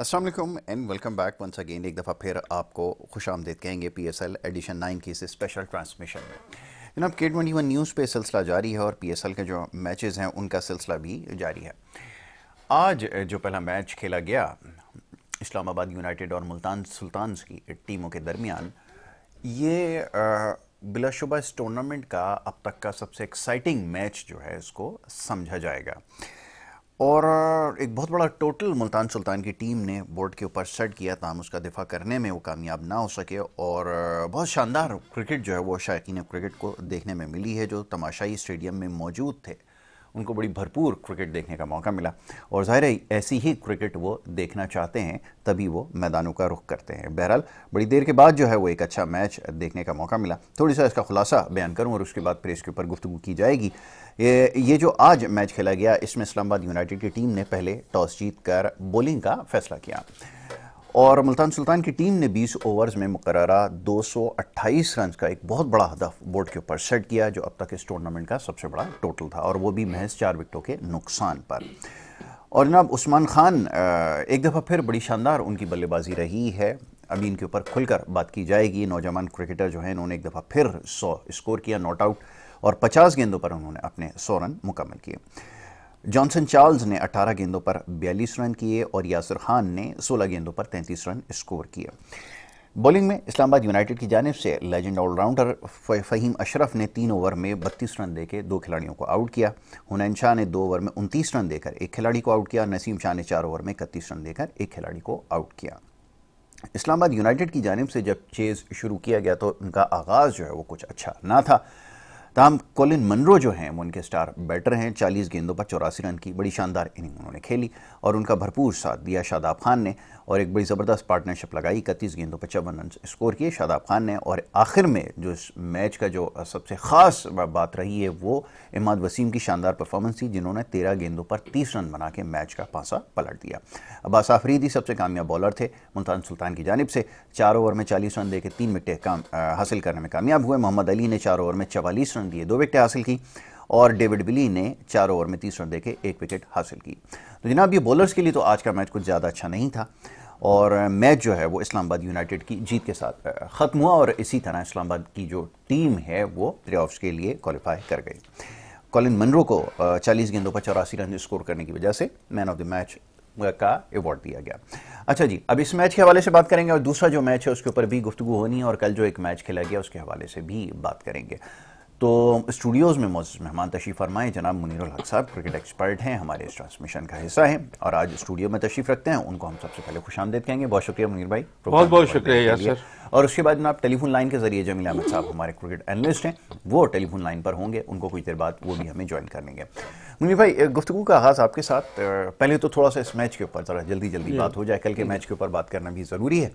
अस्सलाम वालेकुम and welcome back once again. एक दफ़ा फिर आपको खुशामदीद कहेंगे PSL एडिशन 9 की इस स्पेशल ट्रांसमिशन में। जनाब K21 न्यूज़ पे सिलसिला जारी है और PSL के जो मैचेस हैं उनका सिलसिला भी जारी है। आज जो पहला मैच खेला गया इस्लामाबाद यूनाइटेड और मुल्तान सुल्तान्स की टीमों के दरमियान, ये बिलाशुबा इस टूर्नामेंट का अब तक का सबसे एक्साइटिंग मैच जो है इसको समझा जाएगा। और एक बहुत बड़ा टोटल मुल्तान सुल्तान की टीम ने बोर्ड के ऊपर सेट किया, ताहम उसका दिफा करने में वो कामयाब ना हो सके। और बहुत शानदार क्रिकेट जो है वो शायकीन क्रिकेट को देखने में मिली है। जो तमाशाई स्टेडियम में मौजूद थे उनको बड़ी भरपूर क्रिकेट देखने का मौका मिला और ज़ाहिर है ऐसी ही क्रिकेट वो देखना चाहते हैं, तभी वो मैदानों का रुख करते हैं। बहरहाल बड़ी देर के बाद जो है वो एक अच्छा मैच देखने का मौका मिला। थोड़ी सा इसका खुलासा बयान करूं और उसके बाद फिर इसके ऊपर गुफ्तगू की जाएगी। ये जो आज मैच खेला गया इसमें इस्लामाबाद यूनाइटेड की टीम ने पहले टॉस जीत कर बॉलिंग का फैसला किया और मुल्तान सुल्तान की टीम ने 20 ओवर्स में मुकर्ररा 228 रन का एक बहुत बड़ा हदफ बोर्ड के ऊपर सेट किया, जो अब तक इस टूर्नामेंट का सबसे बड़ा टोटल था, और वो भी महज 4 विकेटों के नुकसान पर। और जनाब उस्मान खान एक दफ़ा फिर बड़ी शानदार उनकी बल्लेबाजी रही है। अभी इनके ऊपर खुलकर बात की जाएगी। नौजवान क्रिकेटर जो है इन्होंने एक दफ़ा फिर 100 स्कोर किया नॉट आउट, और 50 गेंदों पर उन्होंने अपने 100 रन मुकम्मल किए। जॉनसन चार्ल्स ने 18 गेंदों पर 42 रन किए और यासिर खान ने 16 गेंदों पर 33 रन स्कोर किए। बॉलिंग में इस्लामाबाद यूनाइटेड की जानिब से लेजेंड ऑलराउंडर फ़हीम अशरफ ने 3 ओवर में 32 रन देकर 2 खिलाड़ियों को आउट किया। हुनैन शाह ने 2 ओवर में 29 रन देकर 1 खिलाड़ी को आउट किया। नसीम शाह ने 4 ओवर में 31 रन देकर 1 खिलाड़ी को आउट किया। इस्लामाबाद यूनाइटेड की जानिब से जब चेज़ शुरू किया गया तो उनका आगाज़ जो है वो कुछ अच्छा ना था। ताहम कॉलिन मनरो जो हैं वो उनके स्टार बैटर हैं। 40 गेंदों पर 84 रन की बड़ी शानदार इनिंग उन्होंने खेली और उनका भरपूर साथ दिया शादाब खान ने, और एक बड़ी ज़बरदस्त पार्टनरशिप लगाई। 31 गेंदों पर 54 रन स्कोर किए शादाब खान ने। और आखिर में जो इस मैच का जो सबसे ख़ास बात रही है वो इमाद वसीम की शानदार परफॉर्मेंस थी, जिन्होंने 13 गेंदों पर 30 रन बना के मैच का पासा पलट दिया। अब्बास आफरीदी सबसे कामयाब बॉलर थे मुल्तान सुल्तान की जानिब से। 4 ओवर में 40 रन देकर 3 विकेटें हासिल करने में कामयाब हुए। मोहम्मद अली ने 4 ओवर में 44 रन दिए 2 विकेटें हासिल की, और डेविड विली ने 4 ओवर में 30 रन देके 1 विकेट हासिल की। तो जनाब ये बॉलर्स के लिए तो आज का मैच कुछ ज़्यादा अच्छा नहीं था, और मैच जो है वो इस्लामाबाद यूनाइटेड की जीत के साथ ख़त्म हुआ। और इसी तरह इस्लामाबाद की जो टीम है वो प्लेऑफ्स के लिए क्वालिफाई कर गई। कॉलिन मनरो को 40 गेंदों पर 84 रन स्कोर करने की वजह से मैन ऑफ द मैच का अवार्ड दिया गया। अच्छा जी, अब इस मैच के हवाले से बात करेंगे और दूसरा जो मैच है उसके ऊपर भी गुफ्तगू होनी है, और कल जो एक मैच खेला गया उसके हवाले से भी बात करेंगे। तो स्टूडियोज़ में मौजूद मेहमान तशरीफ़ फरमाए जनाब मुनीरुल हक साहब, क्रिकेट एक्सपर्ट हैं, हमारे इस ट्रांसमिशन का हिस्सा हैं और आज स्टूडियो में तशरीफ़ रखते हैं। उनको हम सबसे पहले खुशामदीद कहेंगे। बहुत शुक्रिया मुनीर भाई, बहुत बहुत शुक्रिया यासर। और उसके बाद जनाब टेलीफोन लाइन के जरिए जमील अहमद साहब हमारे क्रिकेट एनालिस्ट हैं, वो टेलीफोन लाइन पर होंगे, उनको कुछ देर बाद वो भी हमें ज्वाइन कर लेंगे। मुनीर भाई, गुफ्तगू का आगाज़ आपके साथ। पहले तो थोड़ा सा इस मैच के ऊपर ज़रा जल्दी बात हो जाए। कल के मैच के ऊपर बात करना भी ज़रूरी है।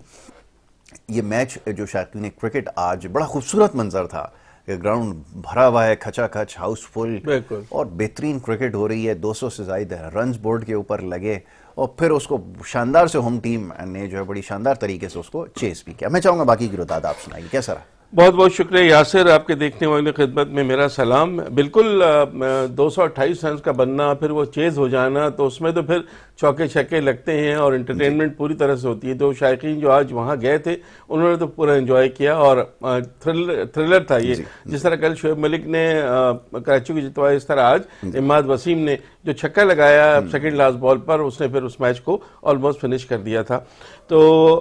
ये मैच जो शायकीन क्रिकेट, आज बड़ा खूबसूरत मंजर था, ग्राउंड भरा हुआ है, खचाखच हाउसफुल, और बेहतरीन क्रिकेट हो रही है। 200 से ज़्यादा रन्स बोर्ड के ऊपर लगे और फिर उसको शानदार से होम टीम ने जो है बड़ी शानदार तरीके से उसको चेस भी किया। मैं चाहूँगा बाकी की रुताद आप सुनाइए, कैसा रहा? बहुत बहुत शुक्रिया यासिर, आपके देखने वाले खिदमत में मेरा सलाम। बिल्कुल 228 रन का बनना, फिर वो चेज हो जाना, तो उसमें तो फिर चौके छक्के लगते हैं और एंटरटेनमेंट पूरी तरह से होती है। तो शायकीन जो आज वहाँ गए थे उन्होंने तो पूरा एंजॉय किया, और थ्रिलर था ये। जिस तरह कल शोएब मलिक ने कराची को जितवाया, इस तरह आज इमाद वसीम ने जो छक्का लगाया सेकंड लास्ट बॉल पर, उसने फिर उस मैच को ऑलमोस्ट फिनिश कर दिया था। तो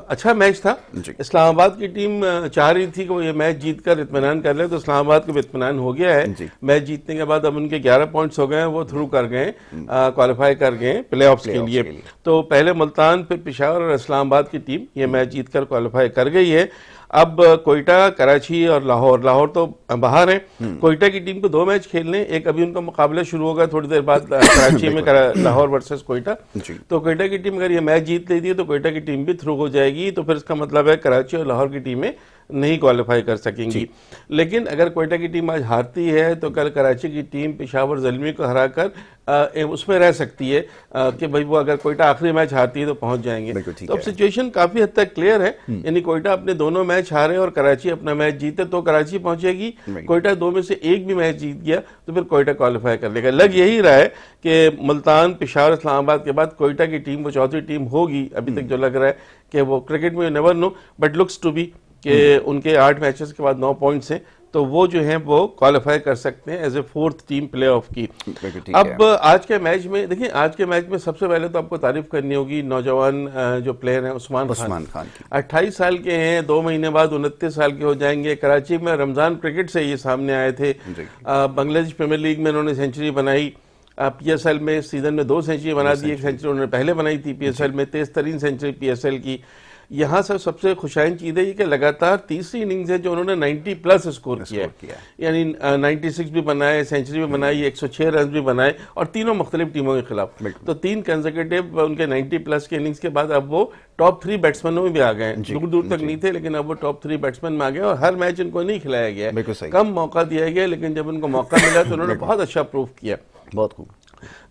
अच्छा मैच था। इस्लामाबाद की टीम चाह रही थी कि वो ये मैच जीतकर इत्मीनान कर ले, तो इस्लामाबाद को इत्मीनान हो गया है। मैच जीतने के बाद अब उनके 11 पॉइंट्स हो गए, वो थ्रू कर गए, क्वालिफाई कर गए प्लेऑफ्स के लिए। तो पहले मुल्तान, फिर पेशावर और इस्लामाबाद की टीम ये मैच जीतकर क्वालिफाई कर गई है। अब कोयटा, कराची और लाहौर तो बाहर है। कोयटा की टीम को 2 मैच खेलने, एक अभी उनका मुकाबला शुरू होगा थोड़ी देर बाद कराची में, लाहौर वर्सेस कोयटा। तो कोयटा की टीम अगर ये मैच जीत लेती है तो कोयटा की टीम भी थ्रू हो जाएगी। तो फिर इसका मतलब है कराची और लाहौर की टीमें नहीं क्वालिफाई कर सकेंगी। लेकिन अगर क्वेटा की टीम आज हारती है तो कल कराची की टीम पेशावर ज़ल्मी को हराकर उसमें रह सकती है कि भाई वो अगर क्वेटा आखिरी मैच हारती है तो पहुंच जाएंगे। तो अब सिचुएशन काफी हद तक क्लियर है, यानी क्वेटा अपने दोनों मैच हारे और कराची अपना मैच जीते तो कराची पहुंचेगी। क्वेटा दो में से एक भी मैच जीत गया तो फिर क्वेटा क्वालिफाई कर लेगा। लग यही रहा है कि मुल्तान, पेशावर, इस्लामाबाद के बाद क्वेटा की टीम वो चौथी टीम होगी। अभी तक जो लग रहा है कि वो क्रिकेट में never know, but looks to be कि उनके 8 मैचेस के बाद 9 पॉइंट्स हैं, तो वो जो है वो क्वालिफाई कर सकते हैं as a 4th team playoff की। अब आज के मैच में देखिए, आज के मैच में सबसे पहले तो आपको तारीफ करनी होगी नौजवान जो प्लेयर हैं उस्मान खान की। 28 साल के हैं, 2 महीने बाद 29 साल के हो जाएंगे। कराची में रमजान क्रिकेट से ये सामने आए थे। बांग्लादेश प्रीमियर लीग में उन्होंने सेंचुरी बनाई, PSL में सीजन में 2 सेंचुरी बना दी। एक सेंचुरी उन्होंने पहले बनाई थी PSL में, तेज तरीन सेंचुरी PSL की। यहाँ से सबसे खुशाइन चीज़ है कि लगातार तीसरी इनिंग्स है जो उन्होंने 90+ स्कोर किया है, यानी 96 भी बनाए, सेंचुरी भी बनाई, 106 रन भी बनाए और तीनों मुख्तलिफ टीमों के खिलाफ। तो 3 कंसेक्यूटिव उनके 90+ के इनिंग्स के बाद अब वो टॉप 3 बैट्समैनों में भी आ गए हैं। दूर दूर तक नहीं थे लेकिन अब वो टॉप 3 बैट्समैन में आ गए और हर मैच इनको नहीं खिलाया गया है, कम मौका दिया गया, लेकिन जब उनको मौका मिला तो उन्होंने बहुत अच्छा प्रूव किया। बहुत खूब।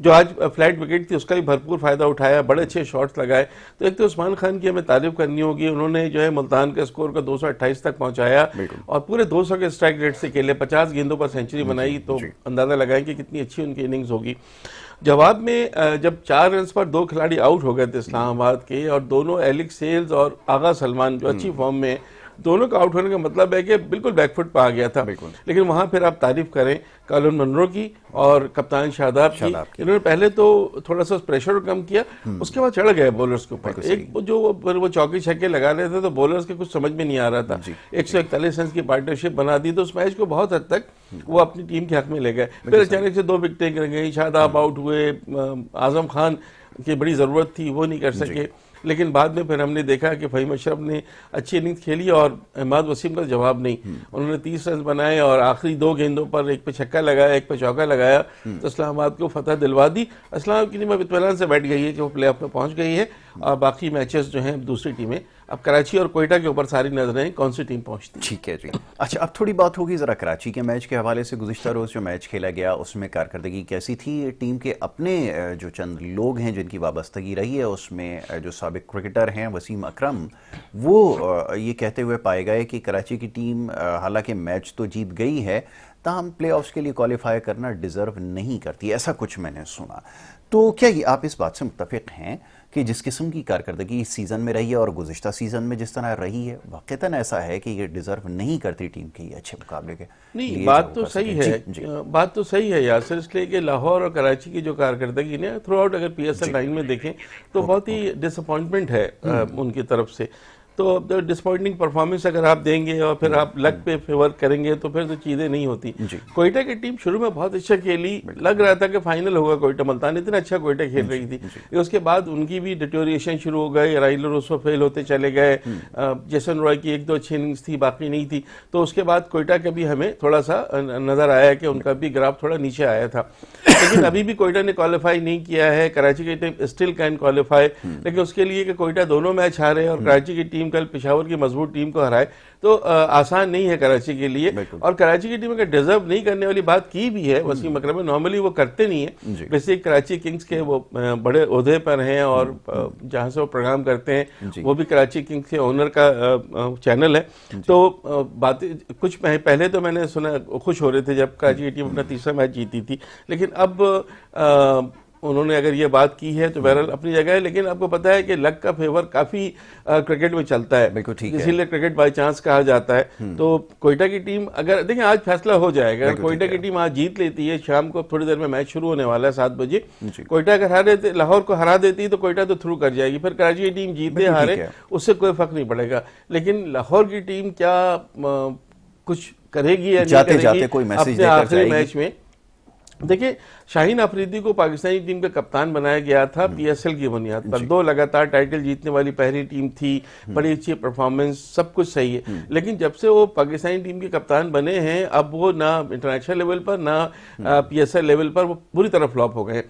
जो आज फ्लैट विकेट थी उसका भी भरपूर फायदा उठाया, बड़े अच्छे शॉट्स लगाए। तो एक तो उस्मान खान की हमें तारीफ करनी होगी, उन्होंने जो है मुल्तान के स्कोर को 228 तक पहुंचाया और पूरे 200 के स्ट्राइक रेट से खेले, 50 गेंदों पर सेंचुरी बनाई। तो अंदाजा लगाएं कि कितनी अच्छी उनकी इनिंग्स होगी। जवाब में जब 4 रन पर 2 खिलाड़ी आउट हो गए थे इस्लामाबाद के, और दोनों एलिक सेल्स और आगा सलमान जो अच्छी फॉर्म में, दोनों का आउट होने का मतलब है कि बिल्कुल बैकफुट पर आ गया था। लेकिन वहां फिर आप तारीफ करें कॉलिन मनरो की और कप्तान शादाब की। इन्होंने पहले तो थोड़ा सा प्रेशर कम किया, उसके बाद चढ़ गए बॉलर्स के ऊपर। एक जो वो चौके छक्के लगा रहे थे तो बॉलर्स के कुछ समझ में नहीं आ रहा था। 141 रन की पार्टनरशिप बना दी तो उस मैच को बहुत हद तक वो अपनी टीम के हक में ले गए। फिर अचानक से 2 विकेटें गिर गई, शादाब आउट हुए, आजम खान की बड़ी जरूरत थी वो नहीं कर सके। लेकिन बाद में फिर हमने देखा कि फहीम अशरफ ने अच्छी इनिंग्स खेली और अहमद वसीम का जवाब नहीं। उन्होंने 30 रन बनाए और आखिरी 2 गेंदों पर एक पे छक्का लगाया, एक पे चौका लगाया, तो इस्लामाबाद को फतह दिलवा दी। इस्लामाबाद की टीम अब इत्मीनान से बैठ गई है कि वो प्ले ऑफ में पहुंच गई है और बाकी मैचेस जो हैं दूसरी टीमें, अब कराची और क्वेटा के ऊपर सारी नजरें कौन सी टीम पहुंचती। ठीक है जी। अच्छा, अब थोड़ी बात होगी जरा कराची के मैच के हवाले से। गुज़िश्ता रोज जो मैच खेला गया उसमें कारकर्दगी कैसी थी? टीम के अपने जो चंद लोग हैं जिनकी वाबस्तगी रही है उसमें जो साबिक क्रिकेटर हैं वसीम अकरम, वो ये कहते हुए पाए गए कि कराची की टीम हालांकि मैच तो जीत गई है, ताहम प्लेऑफ्स के लिए क्वालिफाई करना डिजर्व नहीं करती, ऐसा कुछ मैंने सुना। तो क्या ये आप इस बात से मुत्तफिक हैं कि जिस किस्म की कारकर्दगी इस सीज़न में रही है और गुज़िश्ता सीज़न में जिस तरह रही है, वाक़तन ऐसा है कि ये डिज़र्व नहीं करती टीम के ये अच्छे मुकाबले के? नहीं, बात तो सही है, बात तो सही है यासर, इसलिए कि लाहौर और कराची की जो कारकर्दगी ने थ्रू आउट अगर PSL 9 में देखें तो बहुत ही डिसअपॉइंटमेंट है उनकी तरफ से। तो डिसअपॉइंटिंग परफॉर्मेंस अगर आप देंगे और फिर आप लक पे फेवर करेंगे तो फिर तो चीजें नहीं होती। क्वेटा की टीम शुरू में बहुत अच्छा खेली, लग रहा था कि फाइनल होगा क्वेटा, मुल्तान इतना अच्छा क्वेटा खेल रही थी। उसके बाद उनकी भी डिटोरिएशन शुरू हो गई, राइलर उसमें फेल होते चले गए, जेसन रॉय की 1-2 अच्छी इनिंग्स थी, बाकी नहीं थी। तो उसके बाद क्वेटा का भी हमें थोड़ा सा नजर आया कि उनका भी ग्राफ थोड़ा नीचे आया था। लेकिन अभी भी क्वेटा ने क्वालिफाई नहीं किया है, कराची की टीम स्टिल कैन क्वालिफाई, लेकिन उसके लिए कि क्वेटा दोनों मैच हारे और कराची की टीम कल पेशावर की मजबूत टीम को हराए तो आसान नहीं है कराची के लिए। और कराची की टीम अगर डिजर्व नहीं करने वाली बात की भी है वसीम अकरम में, नॉर्मली वो करते नहीं है, वैसे कराची किंग्स के वो बड़े ओहदे पर हैं और जहां से वो प्रोग्राम करते हैं वो भी कराची किंग्स के ओनर का चैनल है। तो बातें कुछ पहले तो मैंने सुना खुश हो रहे थे जब कराची की टीम अपना तीसरा मैच जीती थी, लेकिन अब उन्होंने अगर ये बात की है तो बहरहाल अपनी जगह है। लेकिन आपको पता है कि लक का फेवर काफी क्रिकेट में चलता है, बिल्कुल ठीक है, इसीलिए क्रिकेट बाय चांस कहा जाता है। तो क्वेटा की टीम अगर देखिए आज फैसला हो जाएगा, अगर क्वेटा की टीम आज जीत लेती है, शाम को थोड़ी देर में मैच शुरू होने वाला है 7 बजे, क्वेटा अगर लाहौर को हरा देती है तो क्वेटा तो थ्रू कर जाएगी, फिर कराची की टीम जीते हारे उससे कोई फर्क नहीं पड़ेगा। लेकिन लाहौर की टीम क्या कुछ करेगी या नहीं करेगी कोई मैसेज आखिरी मैच में? देखिए, शाहीन अफरीदी को पाकिस्तानी टीम का कप्तान बनाया गया था PSL की बुनियाद पर, 2 लगातार टाइटल जीतने वाली पहली टीम थी, बड़ी अच्छी परफॉर्मेंस, सब कुछ सही है। लेकिन जब से वो पाकिस्तानी टीम के कप्तान बने हैं, अब वो ना इंटरनेशनल लेवल पर ना PSL लेवल पर वो पूरी तरह फ्लॉप हो गए।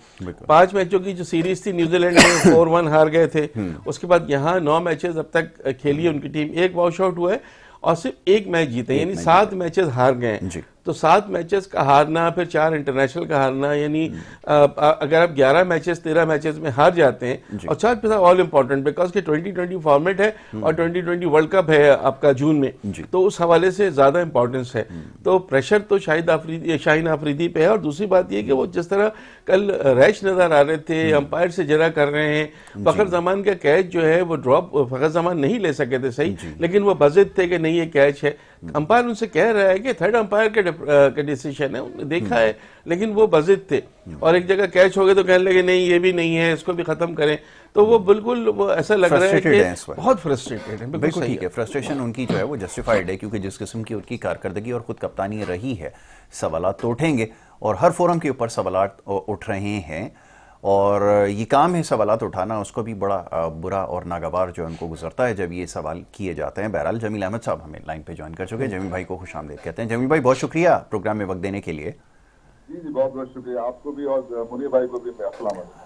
5 मैचों की जो सीरीज थी न्यूजीलैंड में 4-1 हार गए थे। उसके बाद यहाँ 9 मैचेस अब तक खेली है उनकी टीम, 1 वॉश आउट हुआ है और सिर्फ एक मैच जीते, यानी 7 मैचेस हार गए। जी। तो 7 मैचेस का हारना, फिर 4 इंटरनेशनल का हारना, यानी अगर आप 11 मैचेस 13 मैचेस में हार जाते हैं, और 4 ऑल इंपॉर्टेंट बिकॉज के 2020 फॉर्मेट है और 2020 वर्ल्ड कप है आपका जून में, तो उस हवाले से ज्यादा इंपॉर्टेंस है। तो प्रेशर तो शाहीन आफरीदी पे है। और दूसरी बात यह कि वो जिस तरह कल रैश नजर आ रहे थे, अंपायर से जरा कर रहे हैं, फखर जमान का कैच जो है वो ड्रॉप फखर जमान नहीं ले सके थे सही, लेकिन वो बजिद थे कि नहीं ये कैच है। अंपायर उनसे कह रहा है कि थर्ड अंपायर के डिसीजन है, उन्होंने देखा है, लेकिन वो बजिद थे। और एक जगह कैच हो गए तो कहने लगे नहीं ये भी नहीं है, इसको भी खत्म करें। तो वो बिल्कुल वो ऐसा लग रहा है कि बहुत फ्रस्ट्रेटेड है। बिल्कुल ठीक है, फ्रस्ट्रेशन उनकी जो है वो जस्टिफाइड है, क्योंकि जिस किस्म की उनकी कारकर्दगी और खुद कप्तानी रही है, सवालात तो उठेंगे और हर फोरम के ऊपर सवालात उठ रहे हैं। और ये काम है सवालात उठाना, उसको भी बड़ा बुरा और नागवार जो उनको गुजरता है जब ये सवाल किए जाते हैं। बहरहाल जमील अहमद साहब हमें लाइन पे ज्वाइन कर चुके हैं। जमील भाई को खुशामदीद कहते हैं। जमील भाई बहुत शुक्रिया प्रोग्राम में वक्त देने के लिए। जी बहुत बहुत शुक्रिया आपको भी और मुनीर भाई को भी।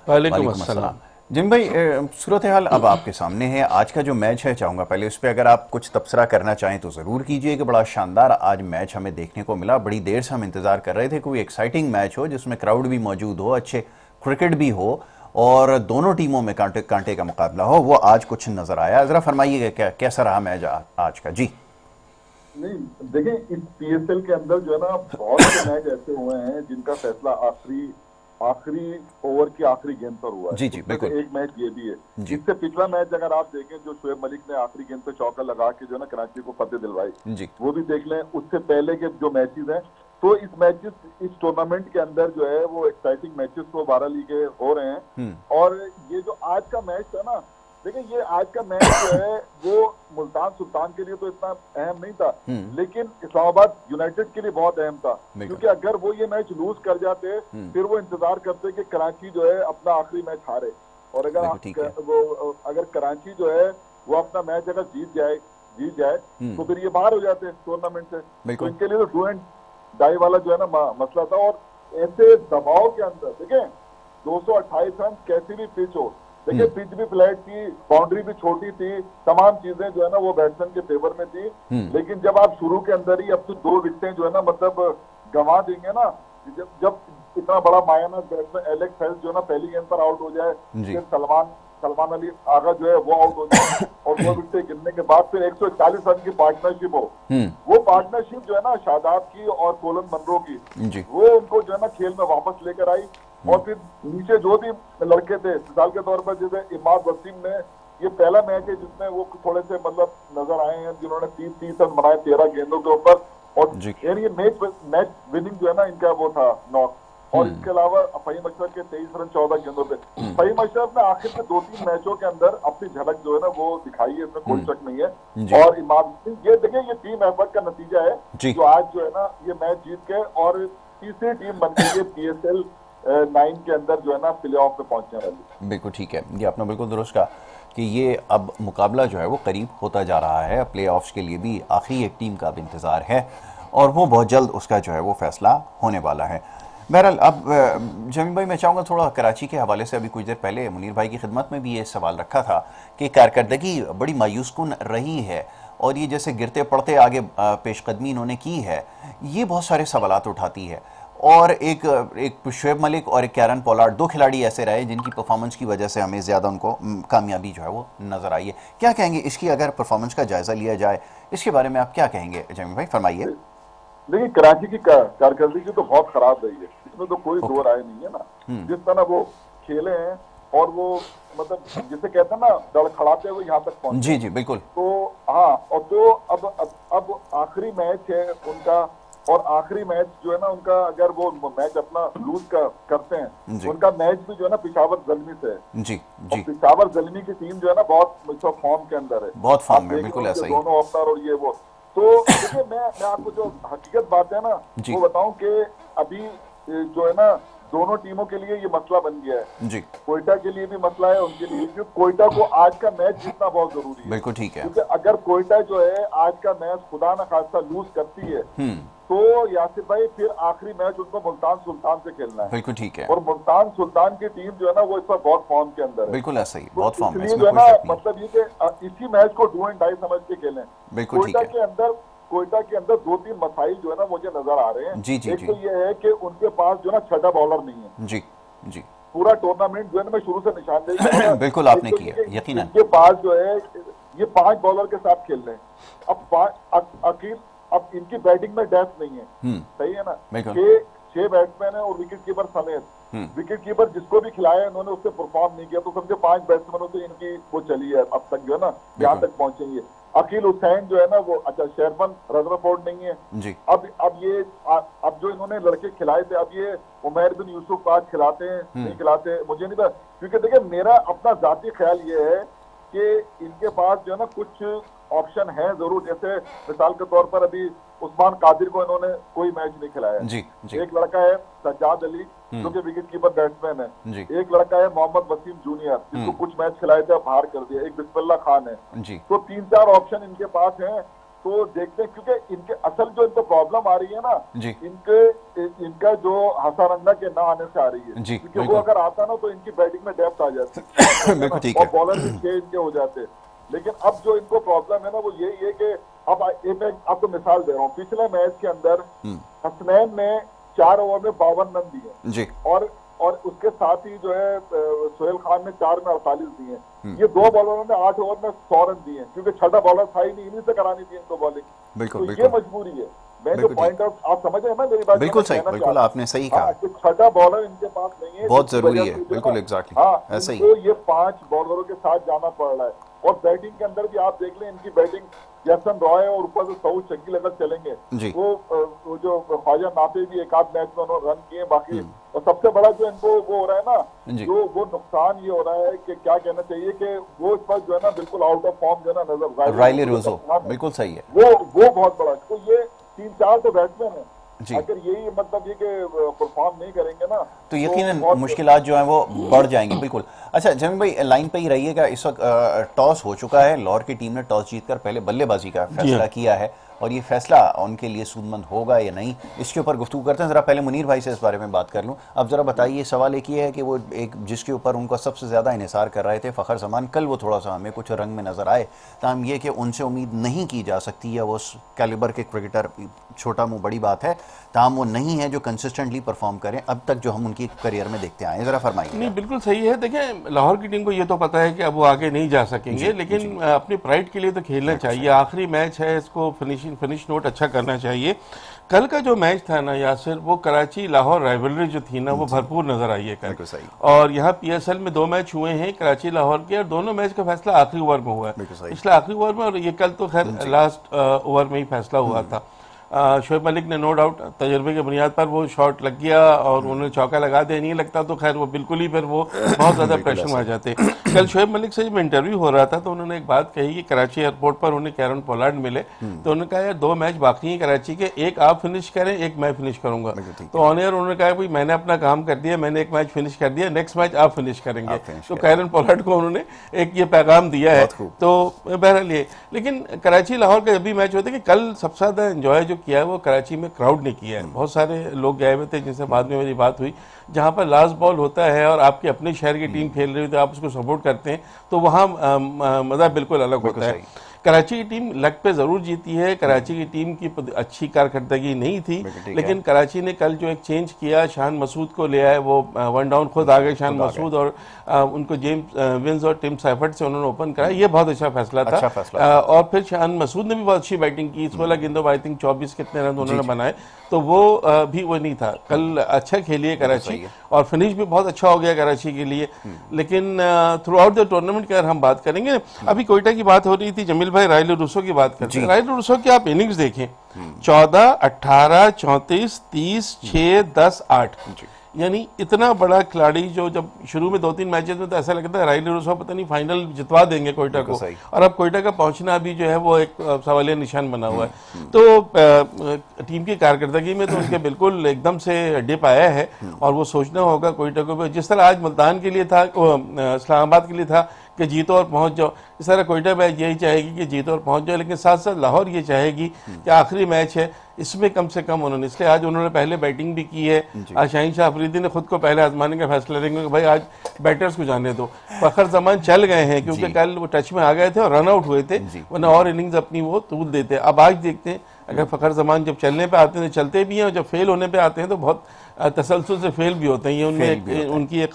वालेकुम अस्सलाम। जिम भाई, सूरत हाल अब आपके सामने है। आज का जो मैच है, चाहूँगा पहले उस पर अगर आप कुछ तबसरा करना चाहें तो ज़रूर कीजिए कि बड़ा शानदार आज मैच हमें देखने को मिला। बड़ी देर से हम इंतज़ार कर रहे थे कोई एक्साइटिंग मैच हो जिसमें क्राउड भी मौजूद हो, अच्छे क्रिकेट भी हो और दोनों टीमों में कांटे कांटे का मुकाबला हो। वो आज कुछ नज़र आया। ज़रा फरमाइएगा कैसा रहा मैच आज का। जी नहीं देखें, इस पीएसएल के अंदर जो है ना बहुत से मैच ऐसे हुए हैं जिनका फैसला आखिरी ओवर की आखिरी गेंद पर हुआ है। जी बिल्कुल। एक मैच ये भी है। इससे पिछला मैच अगर आप देखें जो शोएब मलिक ने आखिरी गेंद पे चौका लगा के जो है ना कराची को फतेह दिलवाई, वो भी देख लें। उससे पहले के जो मैचेस हैं, तो इस टूर्नामेंट के अंदर जो है वो एक्साइटिंग मैचेस तो 12 लीगे हो रहे हैं। और ये जो आज का मैच था ना, देखिए ये आज का मैच जो है वो मुल्तान सुल्तान के लिए तो इतना अहम नहीं था, लेकिन इस्लामाबाद यूनाइटेड के लिए बहुत अहम था। क्योंकि अगर वो ये मैच लूज कर जाते फिर वो इंतजार करते कि कराची जो है अपना आखिरी मैच हारे। और अगर कराची जो है वो अपना मैच अगर जीत जाए तो फिर ये बाहर हो जाते टूर्नामेंट से। तो इनके लिए तो डू एंड डाई वाला जो है ना मसला था। और ऐसे दबाव के अंदर देखें 228 रन कैसी भी पिच हो, देखिए पिच भी फ्लैट थी, बाउंड्री भी छोटी थी, तमाम चीजें जो है ना वो बैट्समैन के फेवर में थी। लेकिन जब आप शुरू के अंदर ही अब तो 2 विकेटें जो है ना मतलब गंवा देंगे ना, जब इतना बड़ा मायाना बैट्समैन एलेक्स हेल्स जो है ना पहली गेंद पर आउट हो जाए, फिर सलमान अली आगा जो है वो आउट हो जाए और 2 विकेटें गिरने के बाद फिर 140 रन की पार्टनरशिप हो, वो पार्टनरशिप जो है ना शादाब की और कोलन मनरो की, वो उनको जो है ना खेल में वापस लेकर आई। और फिर नीचे जो भी लड़के थे, मिसाल के तौर पर जैसे इमाद वसीम ने, ये पहला मैच है जिसमें वो थोड़े से मतलब नजर आए हैं, जिन्होंने 30 रन बनाए 13 गेंदों के ऊपर। और ये मैच विनिंग जो है ना इनका वो था नॉक। और इसके अलावा फहीम अशरफ के 23 रन 14 गेंदों पे। फहीम अशरफ ने आखिर में 2-3 मैचों के अंदर अपनी झलक जो है ना वो दिखाई है, इसमें कोई शक नहीं है। और इमाद वसीम, ये देखिए ये टीम एफर्ट का नतीजा है जो आज जो है ना ये मैच जीत के और तीसरी टीम बन गई है PSL 9 के अंदर जो है ना प्ले ऑफ में पहुंचने वाली। बिल्कुल ठीक है, ये आपने बिल्कुल दुरुस्त कहा कि ये अब मुकाबला जो है वो करीब होता जा रहा है। प्ले ऑफ्स के लिए भी आखिरी एक टीम का अब इंतज़ार है और वो बहुत जल्द उसका जो है वो फैसला होने वाला है। बहरहाल अब जमील भाई मैं चाहूँगा थोड़ा कराची के हवाले से, अभी कुछ देर पहले मुनीर भाई की खिदमत में भी ये सवाल रखा था कि कारकर्दगी बड़ी मायूसकुन रही है और ये जैसे गिरते पड़ते आगे पेशकदमी इन्होंने की है, ये बहुत सारे सवालात उठाती है। और एक शोएब मलिक और एक कैरन पोलार्ड, 2 खिलाड़ी ऐसे रहे जिनकी परफॉर्मेंस की वजह से हमें ज़्यादा उनको कामयाबी जो है वो नज़र आई है। क्या कहेंगे इसकी, अगर परफॉर्मेंस का जायज़ा लिया जाए इसके बारे में आप क्या कहेंगे जमील भाई, फरमाइए। देखिए कराची की कारकर्दगी तो बहुत खराब रही है, इसमें तो कोई दो राय नहीं है ना। जिस तरह वो खेले हैं और वो मतलब जिसे कहते हैं ना दड़खड़ाते हुए यहाँ तक पहुंचे। जी बिल्कुल। तो हाँ, और तो अब आखिरी मैच है उनका, और आखिरी मैच जो है ना उनका, अगर वो मैच अपना लूज करते हैं तो उनका मैच भी जो है ना पिशावर ज़ल्मी से है। जी पिशावर ज़ल्मी की टीम जो है ना बहुत फॉर्म के अंदर है, बहुत फॉर्म में, बिल्कुल ऐसा ही। दोनों ओपनर और ये वो। तो देखिए मैं आपको जो हकीकत बात है ना वो बताऊं कि अभी जो है ना दोनों टीमों के लिए ये मसला बन गया है। जी कोयटा के लिए भी मसला है, उनके लिए, क्योंकि कोयटा को आज का मैच जीतना बहुत जरूरी है। बिल्कुल ठीक है, क्योंकि अगर कोयटा जो है आज का मैच खुदा न खास्ता लूज करती है तो यासिर भाई फिर आखिरी मैच उनको मुल्तान सुल्तान से खेलना है। बिल्कुल ठीक है। और मुल्तान सुल्तान की टीम जो है ना वो इस बार बहुत फॉर्म के अंदर है। बिल्कुल ऐसा ही, तो बहुत फॉर्म है, इसलिए इसमें जो है कोई ना, शक नहीं। मतलब ये कि इसी मैच को डू एंड डाई समझ के खेलें। बिल्कुल ठीक है। कोयटा के अंदर 2-3 मसाइल जो है ना मुझे नजर आ रहे हैं। जी जी एक जी तो ये है कि उनके पास जो है ना छठा बॉलर नहीं है। जी जी पूरा टूर्नामेंट जो है ना मैं शुरू से निशानदेही बिल्कुल आपने किया, यकीनन। इनके पास जो है ये 5 बॉलर के साथ खेल रहे हैं। अब इनकी बैटिंग में डेप्थ नहीं है। सही है ना। 6 बैट्समैन है और विकेट कीपर समेत। विकेट कीपर जिसको भी खिलाया उन्होंने उससे परफॉर्म नहीं किया, तो समझे 5 बैट्समैनों से इनकी वो चली है अब तक जो है ना, यहाँ तक पहुंचेंगे। अकील हुसैन जो है ना वो, अच्छा शेरमन रदरफोर्ड नहीं है जी। अब जो इन्होंने लड़के खिलाए थे, अब ये उमैर बिन यूसुफ आज खिलाते हैं नहीं खिलाते मुझे नहीं पता, क्योंकि देखिए मेरा अपना जाती ख्याल ये है कि इनके पास जो है ना कुछ ऑप्शन है जरूर। जैसे मिसाल के तौर पर अभी उस्मान कादिर को इन्होंने कोई मैच नहीं खिलाया जी जी। एक लड़का है सज्जाद अली जो कि विकेट कीपर बैट्समैन है जी। एक लड़का है मोहम्मद वसीम जूनियर जिसको कुछ मैच खिलाए थे बाहर कर दिया, एक बिस्मिल्लाह खान है जी। तो 3-4 ऑप्शन इनके पास हैं। तो देखते हैं, क्योंकि इनके असल जो इनको प्रॉब्लम आ रही है ना जी। इनका जो हसारंगा के ना आने से आ रही है जी, क्योंकि वो अगर आता ना तो इनकी बैटिंग में डेप्थ आ जाती बिल्कुल ठीक और है। बॉलर भी 6 इनके हो जाते। लेकिन अब जो इनको प्रॉब्लम है ना वो यही है कि अब मैं आपको मिसाल दे रहा हूँ, पिछले मैच के अंदर हसनैन ने 4 ओवर में 52 रन दिए जी। और उसके साथ ही जो है सोहेल खान ने 4 में 48 दिए। ये 2 बॉलरों ने 8 ओवर में 100 रन दिए क्योंकि छठा बॉलर था ही नहीं, इन्हीं से करानी थी इनको बॉलिंग। बिल्कुल तो ये मजबूरी है। मैं जो पॉइंट आउट, आप समझ रहे हैं ना मेरी बात? बिल्कुल सही, बिल्कुल आपने सही कहा। छठा बॉलर इनके पास नहीं है, बहुत जरूरी है। बिल्कुल एग्जैक्टली। हाँ, ऐसा ही तो ये 5 बॉलरों के साथ जाना पड़ रहा है। और बैटिंग के अंदर भी आप देख लें इनकी बैटिंग, जैसन रॉय और ऊपर से सऊद शकील अगर चलेंगे जी। वो जो ख्वाजा नाफे भी एक आध मैच में उन्होंने रन किए बाकी। और सबसे बड़ा जो इनको वो हो रहा है ना जो वो नुकसान ये हो रहा है कि क्या कहना चाहिए कि वो इस पर जो है ना बिल्कुल आउट ऑफ फॉर्म जो है ना नजर राइली रूसो, बिल्कुल सही है। वो बहुत बड़ा। तो ये 3-4 तो बैट्समैन है, अगर यही मतलब ये कि परफॉर्म नहीं करेंगे ना तो यकीनन मुश्किलात जो हैं वो बढ़ जाएंगी। बिल्कुल। अच्छा जमील भाई लाइन पे ही रहिएगा। इस वक्त टॉस हो चुका है, लाहौर की टीम ने टॉस जीतकर पहले बल्लेबाजी का फैसला किया है और ये फैसला उनके लिए सूदमंद होगा या नहीं, इसके ऊपर गुफ्तगू करते हैं। जरा पहले मुनीर भाई से इस बारे में बात कर लूँ। अब जरा बताइए, सवाल एक ये है कि वो एक जिसके ऊपर उनको सबसे ज़्यादा इन्हिसार कर रहे थे फ़खर जमान, कल वो थोड़ा सा हमें कुछ रंग में नज़र आए, ताहम ये कि उनसे उम्मीद नहीं की जा सकती, या वो उस कैलिबर के क्रिकेटर, छोटा मुँह बड़ी बात है, ताहम वो नहीं है जो कंसिस्टेंटली परफॉर्म करें अब तक जो हम उनकी करियर में देखते आए। ज़रा फरमाइए। नहीं बिल्कुल सही है। देखिए लाहौर की टीम को ये तो पता है कि अब वो आगे नहीं जा सकेंगे, लेकिन अपनी प्राइड के लिए तो खेलना चाहिए। आखिरी मैच है, इसको फिनिश नोट अच्छा करना चाहिए। कल का जो मैच था ना यासिर, वो कराची लाहौर राइवलरी जो थी ना वो भरपूर नजर आई है कल। और यहाँ पीएसएल में 2 मैच हुए हैं कराची लाहौर के, और दोनों मैच का फैसला आखिरी ओवर में हुआ है, पिछले आखिरी ओवर में, और ये कल तो खैर लास्ट ओवर में ही फैसला हुआ था। शोएब मलिक ने नो डाउट तजर्बे के बुनियाद पर वो शॉट लग गया और उन्होंने चौका लगा दिया, नहीं लगता तो खैर वो बिल्कुल ही फिर वो बहुत ज्यादा प्रेशर में आ जाते। कल शोएब मलिक से जब इंटरव्यू हो रहा था तो उन्होंने एक बात कही कि कराची एयरपोर्ट पर उन्हें कैरन पोलार्ड मिले तो उन्होंने कहा यार 2 मैच बाकी हैं कराची के, एक आप फिनिश करें एक मैं फिनिश करूंगा। तो ऑन एयर उन्होंने कहा भाई मैंने अपना काम कर दिया, मैंने एक मैच फिनिश कर दिया, नेक्स्ट मैच आप फिनिश करेंगे। तो कैरन पोलार्ड को उन्होंने एक ये पैगाम दिया है। तो बहरहाल ये, लेकिन कराची लाहौर का जब भी मैच होता है कि कल सबसे ज्यादा एंजॉय जो किया है वो कराची में क्राउड ने किया है। बहुत सारे लोग गए हुए थे जिनसे बाद में मेरी बात हुई, जहां पर लास्ट बॉल होता है और आपके अपने शहर की टीम खेल रही होती है, आप उसको सपोर्ट करते हैं तो वहां मजा बिल्कुल अलग होता है। कराची की टीम लक पे जरूर जीती है, कराची की टीम की अच्छी कारकर्दगी नहीं थी, लेकिन कराची ने कल जो एक चेंज किया, शान मसूद को ले आए, वो 1 डाउन खुद आ गए शान मसूद, और उनको जेम्स विंस और टिम सैफर्ड से उन्होंने ओपन कराया, ये बहुत अच्छा फैसला था। और फिर शान मसूद ने भी बहुत अच्छी बैटिंग की, 16 गेंदों में आई थिंक 24 कितने रन उन्होंने बनाए, तो वो भी वो नहीं था। कल अच्छा खेली है कराची और फिनिश भी बहुत अच्छा हो गया कराची के लिए। लेकिन थ्रू आउट द टूर्नामेंट की अगर हम बात करेंगे, अभी कोयटा की बात हो रही थी, जमील भाई राइली रूसो की बात करते हैं। राइली रूसो की आप इनिंग्स देखें, 14, 18, 34, 30, 6, 10, 8, यानी इतना बड़ा खिलाड़ी जो जब शुरू में 2-3 मैचेस में तो ऐसा लगता है राइली रूसो पता नहीं फाइनल जितवा देंगे कोयटा को, और अब कोयटा का पहुंचना भी जो है वो एक सवालिया निशान बना हुआ है। तो टीम की कारकर्दगी में तो उनके बिल्कुल एकदम से डिप आया है, और वो सोचना होगा कोयटा को, जिस तरह आज मुल्तान के लिए था, इस्लामाबाद के लिए था कि जीतो और पहुंच जाओ। इस तरह कोयटा मैच यही चाहेगी कि जीतो और पहुंच जाओ, लेकिन साथ साथ लाहौर ये चाहेगी कि आखिरी मैच है, इसमें कम से कम उन्होंने, इसलिए आज उन्होंने पहले बैटिंग भी की है। आज शाहीन शाह अफरीदी ने खुद को पहले आजमाने का फैसला लेंगे कि भाई आज बैटर्स को जाने दो। फखर जमान चल गए हैं क्योंकि कल वो टच में आ गए थे और रन आउट हुए थे, वरना और इनिंग्स अपनी वो तूल देते। अब आज देखते हैं, अगर फखर जमान जब चलने पे आते हैं तो चलते भी हैं, और जब फेल होने पे आते हैं तो बहुत तसलसल से फेल भी होते हैं। ये उनमें उनकी एक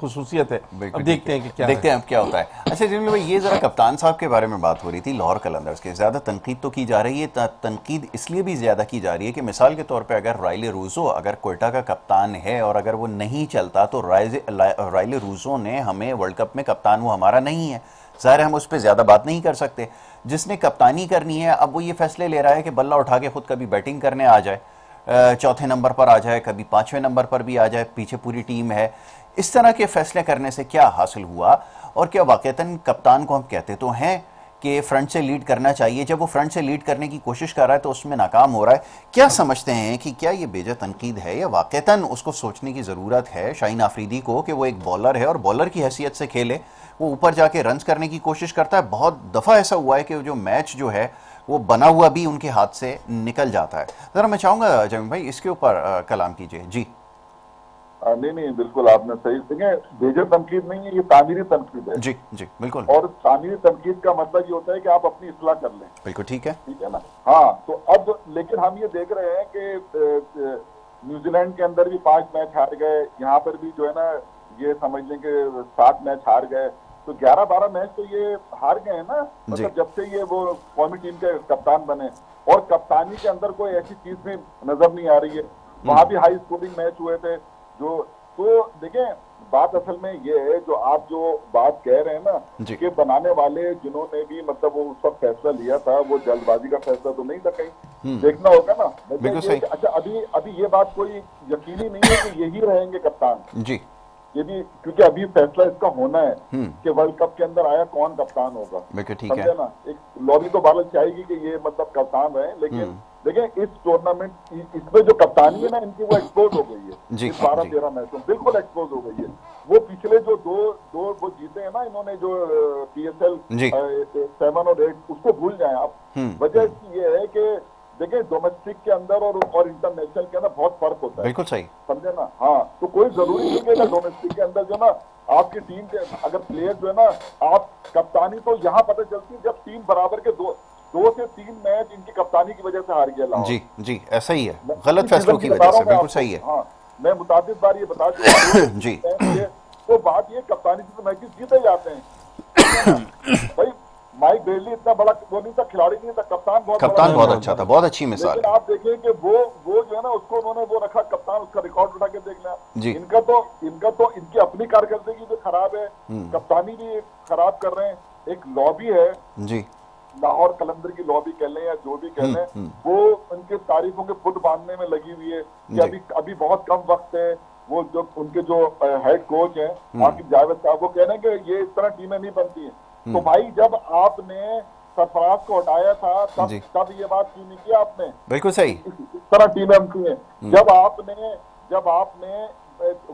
खुसूसियत है। अब देखते हैं कि क्या अब क्या होता है। अच्छा जमील भाई, ये जरा कप्तान साहब के बारे में बात हो रही थी लाहौर कलंदर्स के, ज्यादा तनकीद तो की जा रही है, तनकीद इसलिए भी ज्यादा की जा रही है कि मिसाल के तौर पे अगर राइले रूसो अगर कोयटा का कप्तान है और अगर वो नहीं चलता तो राइले रूसो ने हमें वर्ल्ड कप में कप्तान वो हमारा नहीं है, ज़ाहिर हम उस पर ज़्यादा बात नहीं कर सकते। जिसने कप्तानी करनी है अब वो ये फैसले ले रहा है कि बल्ला उठा के खुद कभी बैटिंग करने आ जाए, चौथे नंबर पर आ जाए, कभी पांचवें नंबर पर भी आ जाए, पीछे पूरी टीम है। इस तरह के फैसले करने से क्या हासिल हुआ, और क्या वाकईतन कप्तान को हम कहते तो हैं कि फ्रंट से लीड करना चाहिए, जब वो फ्रंट से लीड करने की कोशिश कर रहा है तो उसमें नाकाम हो रहा है। क्या समझते हैं कि क्या ये बेजा तनकीद है या वाकईतन उसको सोचने की ज़रूरत है शाहीन आफरीदी को कि वो एक बॉलर है और बॉलर की हैसियत से खेले, वो ऊपर जाके रन्स करने की कोशिश करता है। बहुत दफ़ा ऐसा हुआ है कि जो मैच जो है वो बना हुआ भी उनके हाथ से निकल जाता है। ज़रा मैं चाहूँगा जमील भाई इसके ऊपर कलाम कीजिए। जी नहीं बिल्कुल आपने सही देखें, बेजा तनकीद नहीं है, ये तामीरी तनकीद है। जी जी बिल्कुल। और तामीरी तनकीद का मतलब ये होता है कि आप अपनी इस्लाह कर लें। बिल्कुल ठीक है ना। हाँ, तो अब लेकिन हम ये देख रहे हैं कि न्यूजीलैंड के अंदर भी 5 मैच हार गए, यहाँ पर भी जो है ना ये समझ लें कि 7 मैच हार गए, तो 11-12 मैच तो ये हार गए हैं ना, मतलब जब से ये वो कौमी टीम के कप्तान बने। और कप्तानी के अंदर कोई ऐसी चीज भी नजर नहीं आ रही है। वहां भी हाई स्कोरिंग मैच हुए थे जो, तो देखें बात असल में ये है जो आप जो बात कह रहे हैं ना कि बनाने वाले जिन्होंने भी मतलब वो उस वक्त फैसला लिया था वो जल्दबाजी का फैसला तो नहीं था, कहीं देखना होगा ना। अच्छा अभी ये बात कोई यकीनी नहीं है कि यही रहेंगे कप्तान जी, ये भी, क्योंकि अभी फैसला इसका होना है कि वर्ल्ड कप के अंदर आया कौन कप्तान होगा। ठीक है ना, एक लॉबी तो बालक चाहेगी कि ये मतलब कप्तान रहे, लेकिन देखिए इस टूर्नामेंट इसमें जो कप्तानी है ना इनकी वो एक्सपोज हो गई है 12-13 मैचों, बिल्कुल एक्सपोज हो गई है। वो पिछले जो दो वो जीते हैं ना इन्होंने जो PSL 7 और 8, उसको भूल जाए आप। वजह इसकी ये है कि देखिए डोमेस्टिक के अंदर और इंटरनेशनल के अंदर बहुत फर्क होता है। बिल्कुल सही, समझे ना। हाँ, तो कोई जरूरी नहीं है डोमेस्टिक के अंदर जो ना आपकी टीम के अगर प्लेयर जो है ना, आप कप्तानी तो यहाँ पता चलती है जब टीम बराबर के 2 से 3 मैच इनकी कप्तानी की वजह से हार गया। जी जी ऐसा ही है, गलत फैसलों की वजह से, बिल्कुल सही है। हाँ, मैं मुताबिद बार ये बता चुका जी। तो बात ये कप्तानी से मैचेस जीते जाते हैं भाई। माइक ब्रेडली इतना बड़ा वो नहीं था, खिलाड़ी नहीं था, कप्तान बहुत अच्छा था, बहुत अच्छी मिसाल। लेकिन आप देखें कि वो जो है ना उसको उन्होंने वो रखा कप्तान, उसका रिकॉर्ड उठा के देख लिया। इनका तो इनकी अपनी कारकर्दगी भी खराब है, कप्तानी भी खराब कर रहे हैं। एक लॉबी है जी, लाहौर कलंदर की लॉबी कह लें या जो भी कह लें, वो उनके तारीफों के फुट बांधने में लगी हुई है कि अभी बहुत कम वक्त है। वो जो उनके जो हेड कोच है आकिब जावेद साहब, वो कह रहे हैं कि ये इस तरह टीमें नहीं बनती हैं। तो भाई जब आपने सरफराज को हटाया था तब ये बात क्यों नहीं की आपने? बिल्कुल सही, इस तरह टीमें बनती हैं। जब आपने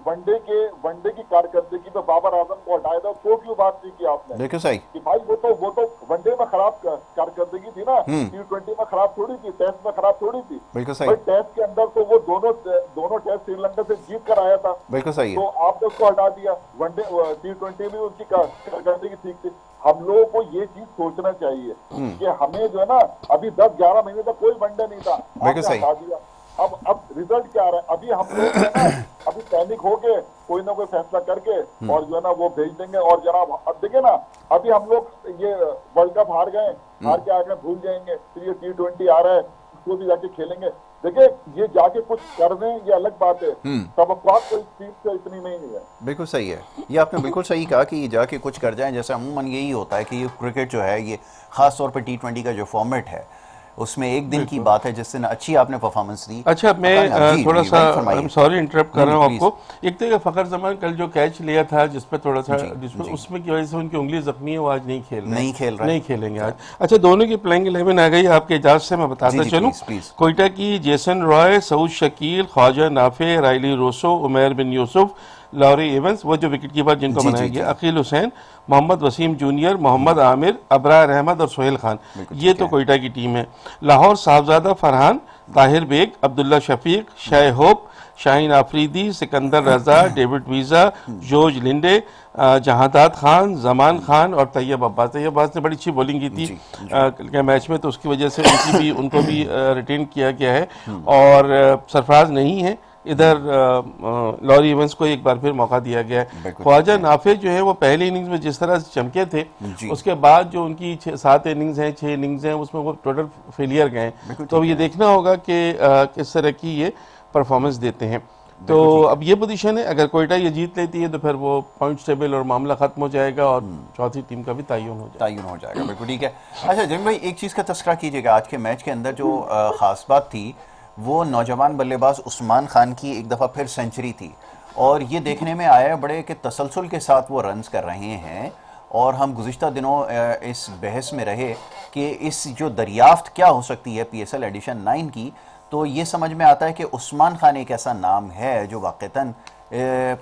वनडे की कारकर्दगी पे बाबर आजम को हटाया था तो क्यों बात नहीं की आपने? बिल्कुल सही कि भाई वो तो वनडे में खराब कारकर्दगी थी ना, T20 में खराब थोड़ी थी, टेस्ट में खराब थोड़ी थी। बिल्कुल सही। भाई टेस्ट के अंदर तो वो दोनों टेस्ट श्रीलंका से जीत कर आया था। बिल्कुल सही है। तो आपने उसको हटा दिया। वनडे T20 में उसकी कारकर्दगी ठीक थी। हम लोगों को ये चीज सोचना चाहिए कि हमें जो है ना अभी 10-11 महीने तक कोई वनडे नहीं था, आपने हटा दिया। अब रिजल्ट क्या आ रहा है? अभी हम लोग जो है ना अभी पैनिक होके कोई ना कोई फैसला करके और जो है ना वो भेज देंगे। और जनाब अब देखिए ना, अभी हम लोग ये वर्ल्ड कप हार गए, हार के आगे भूल जाएंगे, फिर ये T20 आ रहा है उसको भी जाके खेलेंगे। देखिए ये जाके कुछ कर दें ये अलग बात है, तवक्कुआत कोई चीज से इतनी नहीं है। बिल्कुल सही है, ये आपने बिल्कुल सही कहा कि ये जाके कुछ कर जाएं। जैसे अमूमन यही होता है कि ये क्रिकेट जो है ये खास तौर पर T20 का जो फॉर्मेट है उसमें एक दिन की बात है जिससे अच्छी आपने परफॉर्मेंस दी। अच्छा, मैं थोड़ा सा सॉरी इंटरप्ट कर रहा हूँ आपको। एक तो फखर जमान कल जो कैच लिया था जिसपे थोड़ा सा उसमें की वजह से उनकी उंगली जख्मी है, वो आज नहीं खेलेंगे आज। अच्छा, दोनों की प्लेइंग 11 आ गई, आपके इजाजत से मैं बताता चलूं। कोयटा की Jason Roy, Saud Shakeel, Khawaja Nafay, Rilee Rossouw, Umair bin Yousuf, Laurie Evans, वो जो विकेट कीपर जिनको बनाया गया, अकील हुसैन, मोहम्मद वसीम जूनियर, मोहम्मद आमिर, अबरार अहमद और सोहेल खान, ये तो कोयटा की टीम है। Lahore Sahibzada Farhan, Tahir Baig, Abdullah Shafique, Shai Hope, Shaheen Afridi, Sikandar Raza, David Wiese, George Linde, Jahandad Khan, Zaman Khan और तैयब अब्बास। तैयब अब्बास ने बड़ी अच्छी बॉलिंग की थी के मैच में, तो उसकी वजह से उनको भी रिटेन किया गया है। और सरफराज नहीं है इधर, लॉरी इवेंस को एक बार फिर मौका दिया गया है। ख्वाजा नाफे जो है वो पहली इनिंग्स में जिस तरह से चमके थे, उसके बाद जो उनकी 7 इनिंग्स हैं, 6 इनिंग्स हैं, उसमें वो टोटल फेलियर गए। तो ये देखना होगा कि किस तरह की ये परफॉर्मेंस देते हैं। तो अब ये पोजीशन है, अगर कोयटा ये जीत लेती है तो फिर वो पॉइंट टेबल और मामला खत्म हो जाएगा और चौथी टीम का भी तयन हो जाएगा। बिल्कुल ठीक है। अच्छा जिन भाई, एक चीज़ का तस्करा कीजिएगा, आज के मैच के अंदर जो खास बात थी वो नौजवान बल्लेबाज उस्मान खान की एक दफ़ा फिर सेंचुरी थी, और ये देखने में आया है बड़े कि तसलसल के साथ वो रन्स कर रहे हैं। और हम गुज़िश्ता दिनों इस बहस में रहे कि इस जो दरियाफ्त क्या हो सकती है PSL एडिशन 9 की, तो ये समझ में आता है कि उस्मान खान एक ऐसा नाम है जो वाक़तन